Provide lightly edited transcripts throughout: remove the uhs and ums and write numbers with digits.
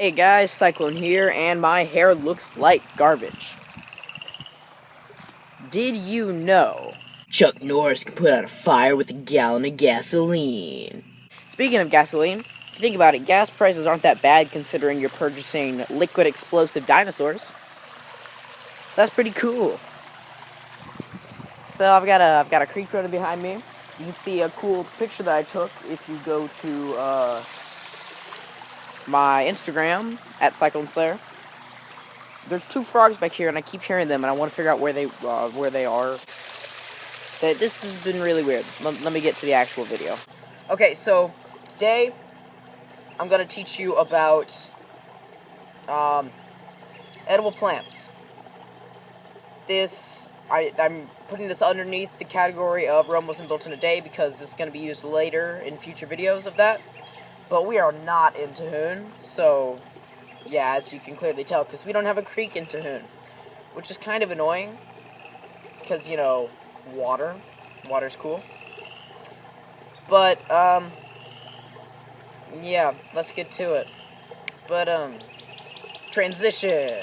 Hey guys, Cyclone here, and my hair looks like garbage. Did you know Chuck Norris can put out a fire with a gallon of gasoline? Speaking of gasoline, if you think about it, gas prices aren't that bad considering you're purchasing liquid explosive dinosaurs. That's pretty cool. So I've got a creek running behind me. You can see a cool picture that I took if you go to my Instagram at Cyclone Slayer. There are two frogs back here, and I keep hearing them, and I want to figure out where they are. This has been really weird. Let me get to the actual video. Okay, so today I'm gonna teach you about edible plants. I'm putting this underneath the category of Rome wasn't built in a day because this is going to be used later in future videos of that. But we are not in Tahoon, so yeah, as you can clearly tell, because we don't have a creek in Tahoon, which is kind of annoying, because, you know, water's cool. But, yeah, let's get to it. But, transition.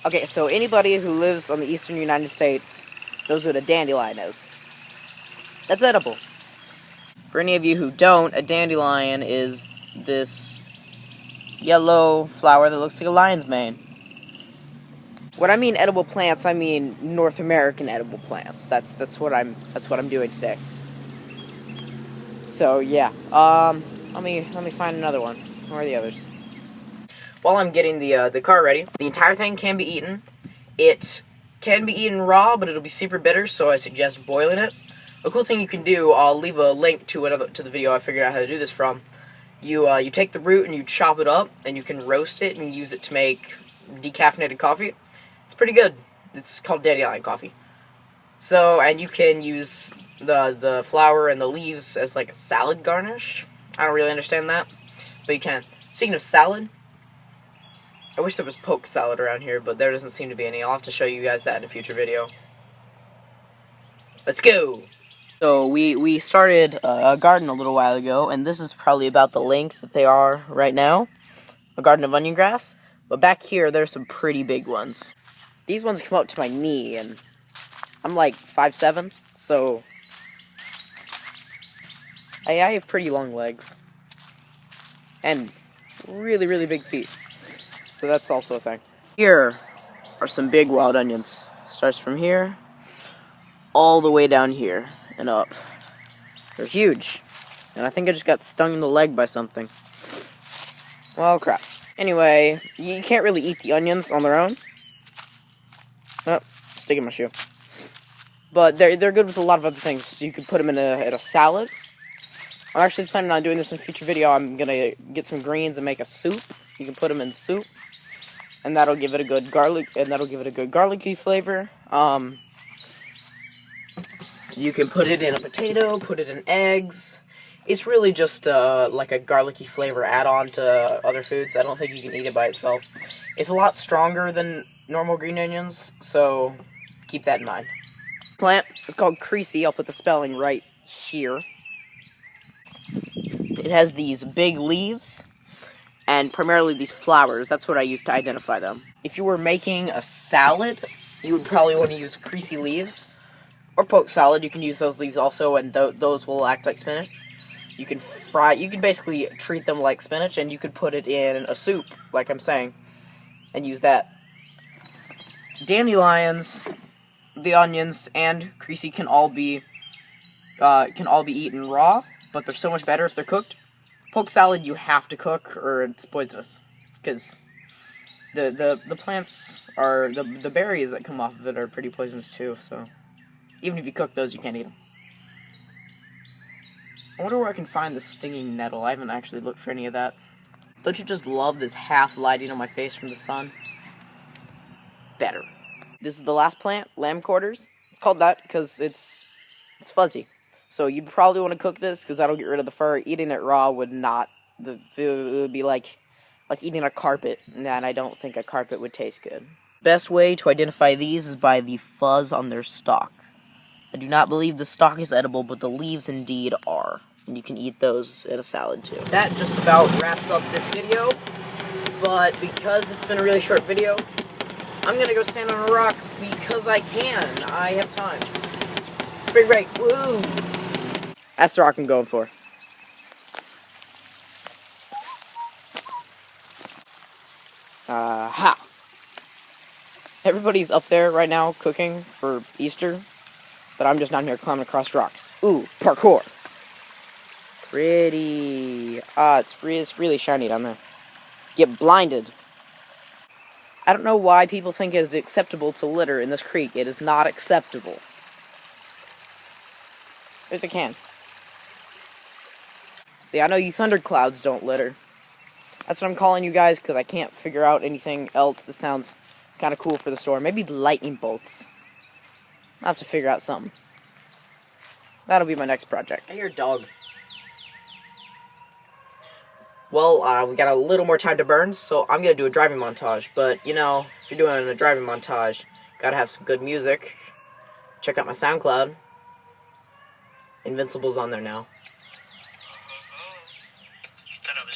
Okay, so anybody who lives on the eastern United States knows what a dandelion is. That's edible. For any of you who don't, a dandelion is this yellow flower that looks like a lion's mane. When I mean edible plants, I mean North American edible plants. That's what I'm doing today. So yeah, let me find another one. Where are the others? While I'm getting the car ready, the entire thing can be eaten. It can be eaten raw, but it'll be super bitter, so I suggest boiling it. A cool thing you can do, I'll leave a link to the video I figured out how to do this from. You take the root and you chop it up, and you can roast it and use it to make decaffeinated coffee. It's pretty good. It's called dandelion coffee. So, and you can use the flower and the leaves as like a salad garnish. I don't really understand that, but you can. Speaking of salad, I wish there was poke salad around here, but there doesn't seem to be any. I'll have to show you guys that in a future video. Let's go! So we started a garden a little while ago, and this is probably about the length that they are right now. A garden of onion grass. But back here, there's some pretty big ones. These ones come up to my knee, and I'm like 5'7", so I have pretty long legs. And really, really big feet. So that's also a thing. Here are some big wild onions. Starts from here, all the way down here, and up. They're huge. And I think I just got stung in the leg by something. Well, crap. Anyway, you can't really eat the onions on their own. Oh, stick in my shoe. But they're good with a lot of other things. You could put them in a salad. I'm actually planning on doing this in a future video. I'm gonna get some greens and make a soup. You can put them in soup, and that'll give it a good garlicky flavor. You can put it in a potato, put it in eggs. It's really just like a garlicky flavor add-on to other foods. I don't think you can eat it by itself. It's a lot stronger than normal green onions, so keep that in mind. Plant is called Crecy. I'll put the spelling right here. It has these big leaves, and primarily these flowers. That's what I use to identify them. If you were making a salad, you would probably want to use Crecy leaves. Or poke salad, you can use those leaves also, and those will act like spinach. You can basically treat them like spinach, and you could put it in a soup, like I'm saying, and use that. Dandelions, the onions, and Crecy can all be eaten raw, but they're so much better if they're cooked. Poke salad you have to cook, or it's poisonous, because the plants are the berries that come off of it are pretty poisonous too. So even if you cook those, you can't eat them. I wonder where I can find the stinging nettle. I haven't actually looked for any of that. Don't you just love this half lighting on my face from the sun? Better. This is the last plant, lamb quarters. It's called that because it's fuzzy. So you'd probably want to cook this because that'll get rid of the fur. Eating it raw would not. It would be like eating a carpet, and I don't think a carpet would taste good. Best way to identify these is by the fuzz on their stalk. I do not believe the stalk is edible, but the leaves indeed are. And you can eat those in a salad too. That just about wraps up this video. but because it's been a really short video, I'm gonna go stand on a rock because I can. I have time. Spring break, woo! That's the rock I'm going for. Ha! Everybody's up there right now cooking for Easter, but I'm just down here climbing across rocks. Ooh, parkour! Pretty. It's really shiny down there. Get blinded. I don't know why people think it is acceptable to litter in this creek. It is not acceptable. There's a can. See, I know you thunderclouds don't litter. That's what I'm calling you guys, because I can't figure out anything else that sounds kind of cool for the store. Maybe lightning bolts. I'll have to figure out something. That'll be my next project. I hear a dog. Well, we got a little more time to burn, so I'm gonna do a driving montage. But, you know, if you're doing a driving montage, gotta have some good music. Check out my SoundCloud. Invincible's on there now.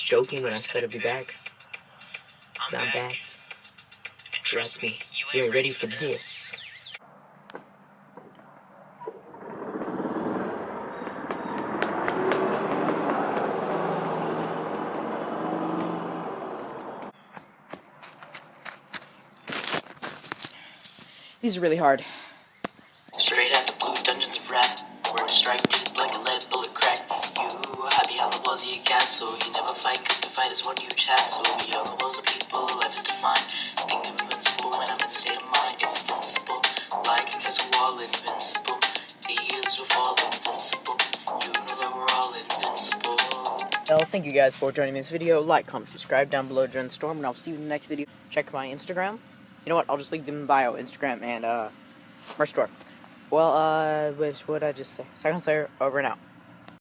Joking when I said I'd be back. But I'm back. Trust me, you ain't ready for this. These are really hard. Straight at the blue dungeons of rat, where to strike deep like a lead bullet crack. You happy on the walls of your castle, you never fight cause the fight is one huge hassle. Beyond the walls of people, life is defined. Think of invincible when I'm in state of mind. Invincible, like a castle wall, invincible. The years will fall, invincible. You know that we're all invincible. Well, thank you guys for joining this video. Like, comment, subscribe down below, join the storm, and I'll see you in the next video. Check my Instagram. You know what? I'll just link them in bio, Instagram and merch store. Well, what did I just say? Second Slayer, over and out.